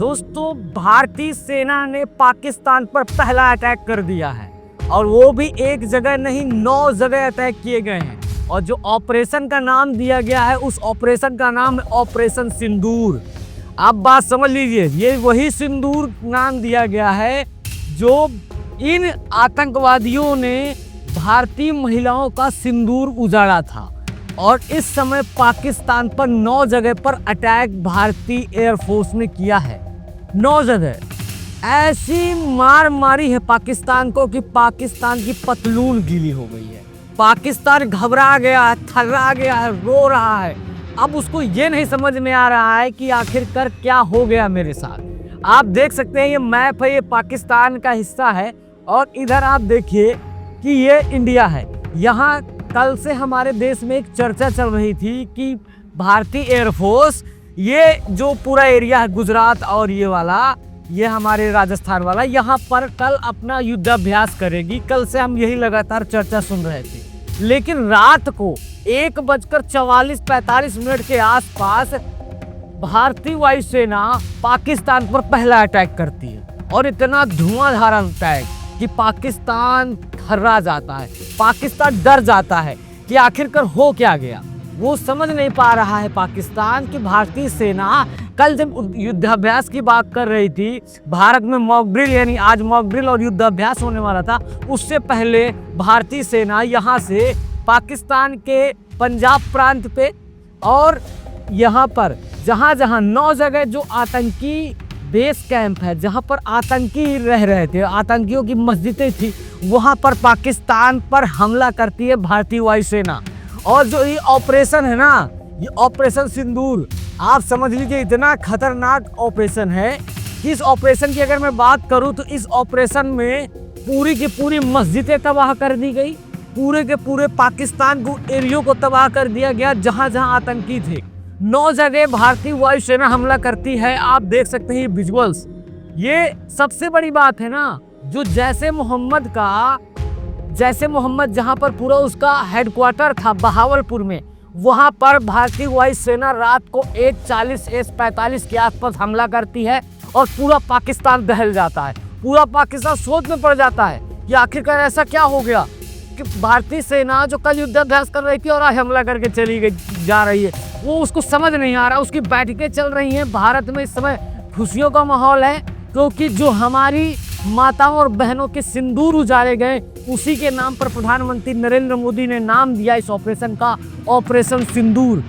दोस्तों, भारतीय सेना ने पाकिस्तान पर पहला अटैक कर दिया है और वो भी एक जगह नहीं 9 जगह अटैक किए गए हैं। और जो ऑपरेशन का नाम दिया गया है उस ऑपरेशन का नाम है ऑपरेशन सिंदूर। आप बात समझ लीजिए, ये वही सिंदूर नाम दिया गया है जो इन आतंकवादियों ने भारतीय महिलाओं का सिंदूर उजाड़ा था। और इस समय पाकिस्तान पर 9 जगह पर अटैक भारतीय एयरफोर्स ने किया है। 9 जगह ऐसी मार मारी है पाकिस्तान को कि पाकिस्तान की पतलून गीली हो गई है। पाकिस्तान घबरा गया है, थर्रा गया है, रो रहा है। अब उसको ये नहीं समझ में आ रहा है कि आखिरकार क्या हो गया मेरे साथ। आप देख सकते हैं ये मैप है, ये पाकिस्तान का हिस्सा है और इधर आप देखिए कि ये इंडिया है। यहाँ कल से हमारे देश में एक चर्चा चल रही थी कि भारतीय एयरफोर्स ये जो पूरा एरिया है गुजरात और ये वाला, ये हमारे राजस्थान वाला, यहाँ पर कल अपना युद्धाभ्यास करेगी। कल से हम यही लगातार चर्चा सुन रहे थे, लेकिन रात को 1:44-45 के आसपास भारतीय वायुसेना पाकिस्तान पर पहला अटैक करती है और इतना धुआंधार अटैक कि पाकिस्तान थर्रा जाता है, पाकिस्तान डर जाता है कि आखिरकार हो क्या गया। वो समझ नहीं पा रहा है पाकिस्तान कि भारतीय सेना कल जब युद्धाभ्यास की बात कर रही थी, भारत में मॉक ड्रिल यानी आज मॉक ड्रिल और युद्धाभ्यास होने वाला था, उससे पहले भारतीय सेना यहाँ से पाकिस्तान के पंजाब प्रांत पे और यहाँ पर जहाँ 9 जगह जो आतंकी बेस कैंप है, जहाँ पर आतंकी रह रहे थे, आतंकियों की मस्जिदें थी, वहाँ पर पाकिस्तान पर हमला करती है भारतीय वायुसेना। और जो ये ऑपरेशन है ना, ये ऑपरेशन सिंदूर, आप समझ लीजिए इतना खतरनाक ऑपरेशन है कि इस ऑपरेशन की अगर मैं बात करूँ तो इस ऑपरेशन में पूरी की पूरी मस्जिदें तबाह कर दी गई, पूरे के पूरे पाकिस्तान को एरियो को तबाह कर दिया गया जहाँ जहाँ आतंकी थे। 9 जगह भारतीय वायुसेना हमला करती है। आप देख सकते हैं विजुअल्स। ये सबसे बड़ी बात है ना, जो जैसे मोहम्मद जहां पर पूरा उसका हेडक्वार्टर था बहावलपुर में, वहां पर भारतीय वायुसेना रात को 1:40-45 के आसपास हमला करती है और पूरा पाकिस्तान दहल जाता है। पूरा पाकिस्तान सोच में पड़ जाता है कि आखिरकार ऐसा क्या हो गया कि भारतीय सेना जो कल युद्धाभ्यास कर रही थी और आज हमला करके चली गई जा रही है। वो उसको समझ नहीं आ रहा, उसकी बैठकें चल रही हैं। भारत में इस समय खुशियों का माहौल है क्योंकि जो हमारी माताओं और बहनों के सिंदूर उजाड़े गए, उसी के नाम पर प्रधानमंत्री नरेंद्र मोदी ने नाम दिया इस ऑपरेशन का, ऑपरेशन सिंदूर।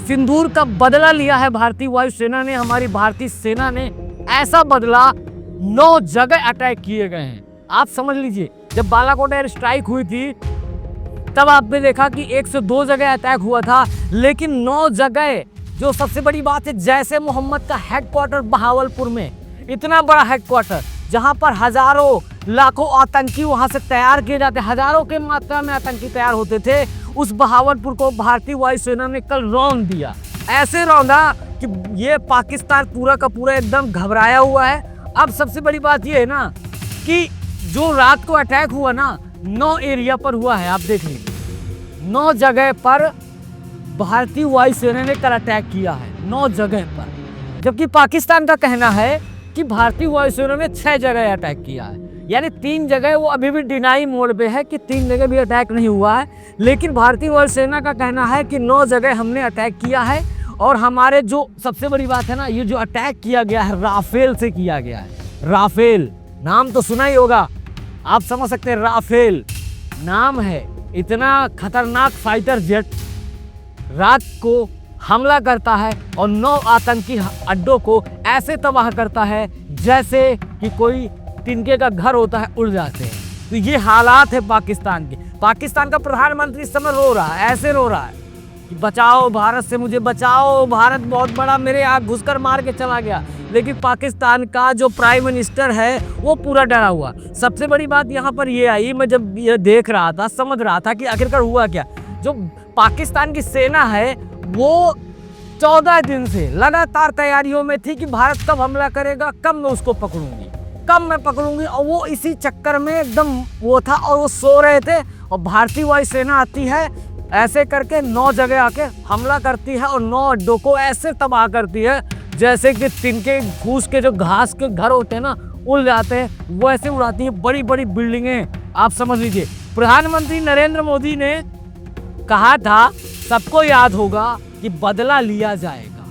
सिंदूर का बदला लिया है भारतीय वायुसेना ने, हमारी भारतीय सेना ने। ऐसा बदला 9 जगह अटैक किए गए हैं। आप समझ लीजिए, जब बालाकोट एयर स्ट्राइक हुई थी तब आपने देखा कि 1 से 2 जगह अटैक हुआ था, लेकिन 9 जगह। जो सबसे बड़ी बात है, जैसे मोहम्मद का हेडक्वार्टर बहावलपुर में, इतना बड़ा हेडक्वार्टर जहां पर हजारों लाखों आतंकी वहां से तैयार किए जाते, हजारों के मात्रा में आतंकी तैयार होते थे, उस बहावलपुर को भारतीय वायुसेना ने कल रौंद दिया। ऐसे रौंदा कि ये पाकिस्तान पूरा का पूरा एकदम घबराया हुआ है। अब सबसे बड़ी बात ये है ना कि जो रात को अटैक हुआ ना, 9 एरिया पर हुआ है। आप देख लीजिए 9 जगह पर भारतीय वायुसेना ने कल अटैक किया है, 9 जगह पर। जबकि पाकिस्तान का कहना है कि भारतीय वायुसेना ने 6 जगह अटैक किया है, यानी 3 जगह वो अभी भी डिनाई मोड पे है कि 3 जगह भी अटैक नहीं हुआ है। लेकिन भारतीय वायुसेना का कहना है कि 9 जगह हमने अटैक किया है। और हमारे जो सबसे बड़ी बात है ना, ये जो अटैक किया गया है राफेल से किया गया है। राफेल नाम तो सुना ही होगा, आप समझ सकते हैं, राफेल नाम है। इतना खतरनाक फाइटर जेट रात को हमला करता है और 9 आतंकी अड्डों को ऐसे तबाह करता है जैसे कि कोई तिनके का घर होता है, उड़ जाते हैं। तो ये हालात है पाकिस्तान के। पाकिस्तान का प्रधानमंत्री इस समय रो रहा है, ऐसे रो रहा है कि बचाओ भारत से, मुझे बचाओ, भारत बहुत बड़ा मेरे यहाँ घुसकर मार के चला गया। लेकिन पाकिस्तान का जो प्राइम मिनिस्टर है वो पूरा डरा हुआ। सबसे बड़ी बात यहाँ पर ये आई, मैं जब ये देख रहा था समझ रहा था कि आखिरकार हुआ क्या। जो पाकिस्तान की सेना है वो 14 दिन से लगातार तैयारियों में थी कि भारत कब हमला करेगा, कब मैं उसको पकड़ूंगी, कब मैं पकड़ूंगी। और वो इसी चक्कर में एकदम वो था और वो सो रहे थे। और भारतीय वायुसेना आती है, ऐसे करके 9 जगह आके हमला करती है और 9 अड्डों को ऐसे तबाह करती है जैसे कि तिनके फूस के जो घास के घर होते हैं ना, उड़ जाते हैं, वैसे उड़ाती हैं बड़ी बड़ी बिल्डिंगें। आप समझ लीजिए, प्रधानमंत्री नरेंद्र मोदी ने कहा था, सबको याद होगा कि बदला लिया जाएगा,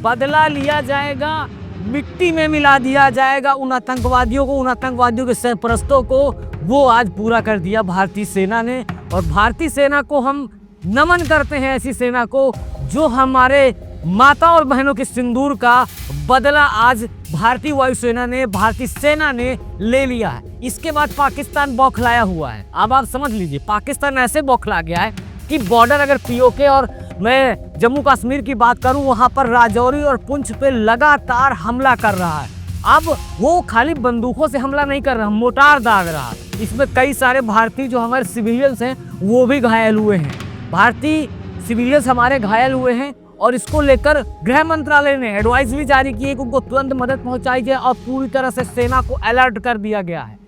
बदला लिया जाएगा, मिट्टी में मिला दिया जाएगा उन आतंकवादियों को, उन आतंकवादियों के सरपरस्तों को। वो आज पूरा कर दिया भारतीय सेना ने। और भारतीय सेना को हम नमन करते हैं, ऐसी सेना को जो हमारे माता और बहनों के सिंदूर का बदला आज भारतीय वायुसेना ने, भारतीय सेना ने ले लिया है। इसके बाद पाकिस्तान बौखलाया हुआ है। अब आप समझ लीजिए, पाकिस्तान ऐसे बौखला गया है कि बॉर्डर, अगर पीओके और मैं जम्मू कश्मीर की बात करूं, वहां पर राजौरी और पुंछ पे लगातार हमला कर रहा है। अब वो खाली बंदूकों से हमला नहीं कर रहा, मोटार दाग रहा है। इसमें कई सारे भारतीय जो हमारे सिविलियंस हैं वो भी घायल हुए हैं, भारतीय सिविलियंस हमारे घायल हुए हैं। और इसको लेकर गृह मंत्रालय ने एडवाइस भी जारी की है कि उनको तुरंत मदद पहुंचाई जाए और पूरी तरह से सेना को अलर्ट कर दिया गया है।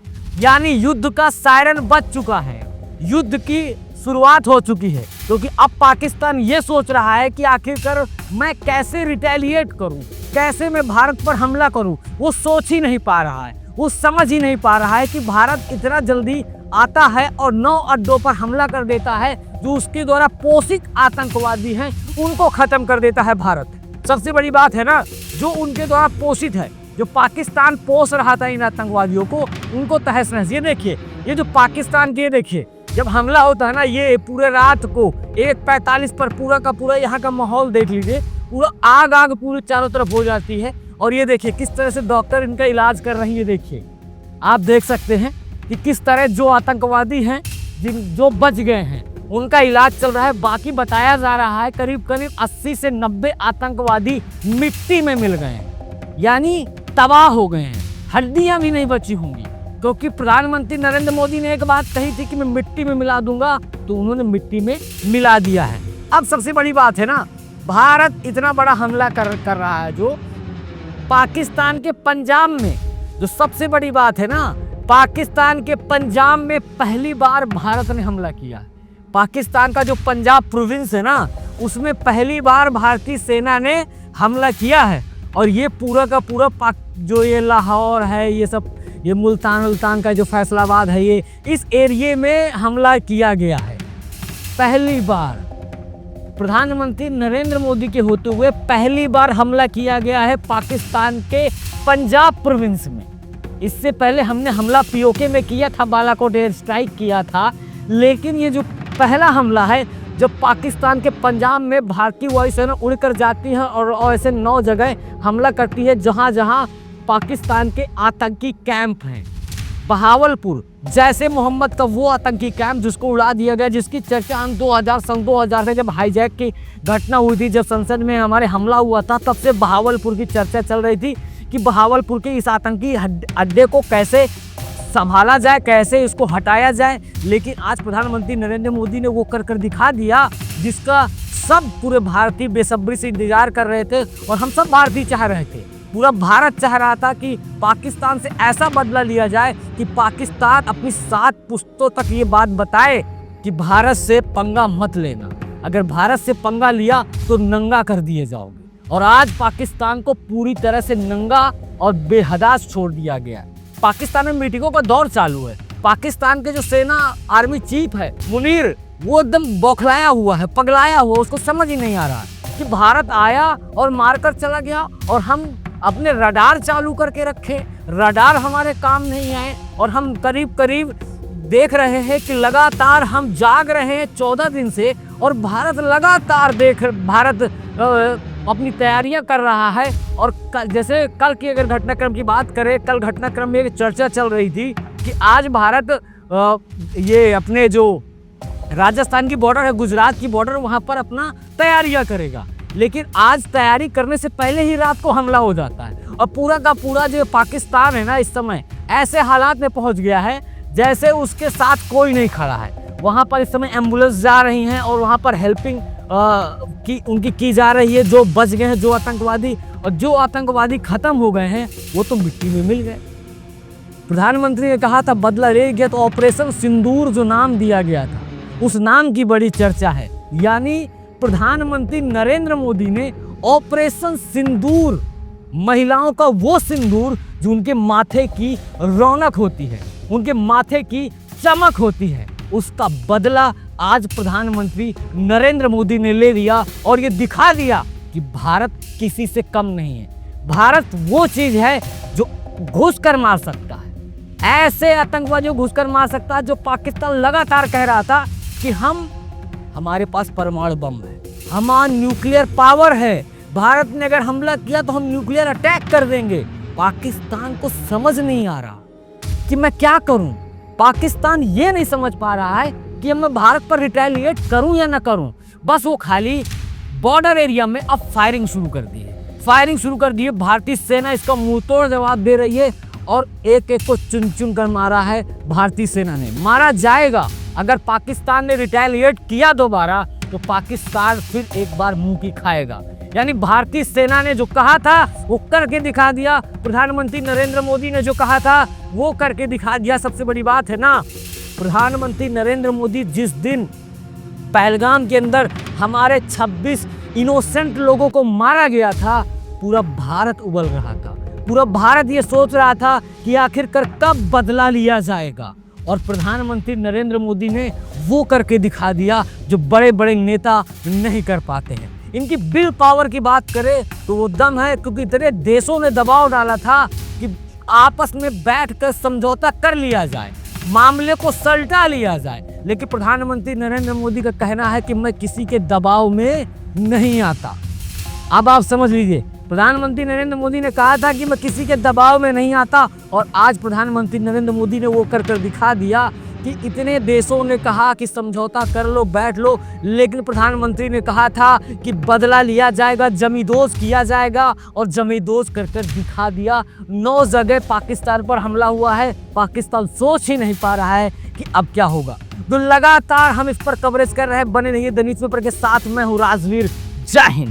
यानी युद्ध का सायरन बज चुका है, युद्ध की शुरुआत हो चुकी है। क्योंकि अब पाकिस्तान ये सोच रहा है कि आखिरकार मैं कैसे रिटेलिएट करूं, कैसे मैं भारत पर हमला करूं। वो सोच ही नहीं पा रहा है, वो समझ ही नहीं पा रहा है कि भारत इतना जल्दी आता है और 9 अड्डों पर हमला कर देता है, जो उसके द्वारा पोषित आतंकवादी हैं उनको खत्म कर देता है भारत। सबसे बड़ी बात है ना, जो उनके द्वारा पोषित है, जो पाकिस्तान पोष रहा था इन आतंकवादियों को, उनको तहस नहस। ये देखिए, ये जो पाकिस्तान के, देखिए जब हमला होता है ना, ये पूरे रात को 1:45 पर पूरा का पूरा यहाँ का माहौल देख लीजिए, पूरा आग आग पूरी चारों तरफ हो जाती है। और ये देखिए किस तरह से डॉक्टर इनका इलाज कर रही है। देखिए, आप देख सकते हैं कि किस तरह जो आतंकवादी हैं, जो बच गए हैं, उनका इलाज चल रहा है। बाकी बताया जा रहा है करीब करीब 80 से 90 आतंकवादी मिट्टी में मिल गए हैं, यानी तबाह हो गए हैं, हड्डियां भी नहीं बची होंगी। क्योंकि प्रधानमंत्री नरेंद्र मोदी ने एक बात कही थी कि मैं मिट्टी में मिला दूंगा, तो उन्होंने मिट्टी में मिला दिया है। अब सबसे बड़ी बात है ना, भारत इतना बड़ा हमला कर रहा है, जो पाकिस्तान के पंजाब में, जो सबसे बड़ी बात है ना, पाकिस्तान के पंजाब में पहली बार भारत ने हमला किया। पाकिस्तान का जो पंजाब प्रोविंस है ना, उसमें पहली बार भारतीय सेना ने हमला किया है। और ये पूरा का पूरा जो ये लाहौर है, ये सब, ये मुल्तान का जो फैसलाबाद है, ये इस एरिए में हमला किया गया है। पहली बार प्रधानमंत्री नरेंद्र मोदी के होते हुए पहली बार हमला किया गया है पाकिस्तान के पंजाब प्रोविंस में। इससे पहले हमने हमला पीओके में किया था, बालाकोट एयर स्ट्राइक किया था। लेकिन ये जो पहला हमला है, जब पाकिस्तान के पंजाब में भारतीय वायुसेना उड़कर जाती है और ऐसे 9 जगह हमला करती है जहां जहां पाकिस्तान के आतंकी कैंप हैं। बहावलपुर, जैसे मोहम्मद का वो आतंकी कैंप जिसको उड़ा दिया गया, जिसकी चर्चा सन 2000 में जब हाईजैक की घटना हुई थी, जब संसद में हमारे हमला हुआ था, तब से बहावलपुर की चर्चा चल रही थी कि बहावलपुर के इस आतंकी अड्डे को कैसे संभाला जाए, कैसे इसको हटाया जाए। लेकिन आज प्रधानमंत्री नरेंद्र मोदी ने वो कर दिखा दिया, जिसका सब पूरे भारतीय बेसब्री से इंतजार कर रहे थे। और हम सब भारतीय चाह रहे थे, पूरा भारत चाह रहा था कि पाकिस्तान से ऐसा बदला लिया जाए कि पाकिस्तान अपनी 7 पुश्तों तक ये बात बताए कि भारत से पंगा मत लेना, अगर भारत से पंगा लिया तो नंगा कर दिए जाओगे। और आज पाकिस्तान को पूरी तरह से नंगा और बेहदास छोड़ दिया गया। पाकिस्तान में मीटिंगों का दौर चालू है। पाकिस्तान के जो सेना आर्मी चीफ है मुनीर, वो एकदम बौखलाया हुआ है, पगलाया हुआ, उसको समझ ही नहीं आ रहा कि भारत आया और मारकर चला गया और हम अपने रडार चालू करके रखे, रडार हमारे काम नहीं आए। और हम करीब करीब देख रहे हैं कि लगातार हम जाग रहे हैं 14 दिन से, और भारत लगातार भारत अपनी तैयारियां कर रहा है। और जैसे कल की अगर घटनाक्रम की बात करें, कल घटनाक्रम में एक चर्चा चल रही थी कि आज भारत ये अपने जो राजस्थान की बॉर्डर है, गुजरात की बॉर्डर, वहां पर अपना तैयारियां करेगा। लेकिन आज तैयारी करने से पहले ही रात को हमला हो जाता है। और पूरा का पूरा जो पाकिस्तान है ना, इस समय ऐसे हालात में पहुंच गया है जैसे उसके साथ कोई नहीं खड़ा है। वहां पर इस समय एम्बुलेंस जा रही हैं और वहां पर हेल्पिंग उनकी की जा रही है। जो बच गए हैं, जो आतंकवादी, और जो आतंकवादी खत्म हो गए हैं, वो तो मिट्टी में मिल गए। प्रधानमंत्री ने कहा था बदला ले गया, तो ऑपरेशन सिंदूर जो नाम दिया गया था, उस नाम की बड़ी चर्चा है। यानी प्रधानमंत्री नरेंद्र मोदी ने ऑपरेशन सिंदूर, महिलाओं का वो सिंदूर जो उनके माथे की रौनक होती है, उनके माथे की चमक होती है, उसका बदला आज प्रधानमंत्री नरेंद्र मोदी ने ले लिया और ये दिखा दिया कि भारत किसी से कम नहीं है। भारत वो चीज है जो घुस कर मार सकता है, ऐसे आतंकवादियों घुस कर मार सकता है जो पाकिस्तान लगातार कह रहा था कि हमारे पास परमाणु बम है, हमारा न्यूक्लियर पावर है, भारत ने अगर हमला किया तो हम न्यूक्लियर अटैक कर देंगे। पाकिस्तान को समझ नहीं आ रहा कि मैं क्या करूं। पाकिस्तान ये नहीं समझ पा रहा है कि मैं भारत पर रिटेलिएट करूं या ना करूं। बस वो खाली बॉर्डर एरिया में अब फायरिंग शुरू कर दी है। भारतीय सेना इसका मुंहतोड़ जवाब दे रही है और एक एक को चुन चुन कर मारा है भारतीय सेना ने। मारा जाएगा। अगर पाकिस्तान ने रिटेलिएट किया दोबारा तो पाकिस्तान फिर एक बार मुंह की खाएगा। यानी भारतीय सेना ने जो कहा था वो करके दिखा दिया, प्रधानमंत्री नरेंद्र मोदी ने जो कहा था वो करके दिखा दिया। सबसे बड़ी बात है ना, प्रधानमंत्री नरेंद्र मोदी जिस दिन पहलगाम के अंदर हमारे 26 इनोसेंट लोगों को मारा गया था, पूरा भारत उबल रहा था। पूरा भारत ये सोच रहा था कि आखिरकार कब बदला लिया जाएगा, और प्रधानमंत्री नरेंद्र मोदी ने वो करके दिखा दिया जो बड़े बड़े नेता नहीं कर पाते हैं। इनकी विल पावर की बात करें तो वो दम है, क्योंकि इतने देशों ने दबाव डाला था कि आपस में बैठकर समझौता कर लिया जाए, मामले को सलटा लिया जाए। लेकिन प्रधानमंत्री नरेंद्र मोदी का कहना है कि मैं किसी के दबाव में नहीं आता। अब आप समझ लीजिए, प्रधानमंत्री नरेंद्र मोदी ने कहा था कि मैं किसी के दबाव में नहीं आता, और आज प्रधानमंत्री नरेंद्र मोदी ने वो कर दिखा दिया कि इतने देशों ने कहा कि समझौता कर लो, बैठ लो, लेकिन प्रधानमंत्री ने कहा था कि बदला लिया जाएगा, जमींदोज किया जाएगा, और जमींदोज कर दिखा दिया। 9 जगह पाकिस्तान पर हमला हुआ है। पाकिस्तान सोच ही नहीं पा रहा है कि अब क्या होगा। तो लगातार हम इस पर कवरेज कर रहे हैं। बने रहिए द न्यूज़पेपर के साथ। मैं हूँ राजवीर। जय हिंद।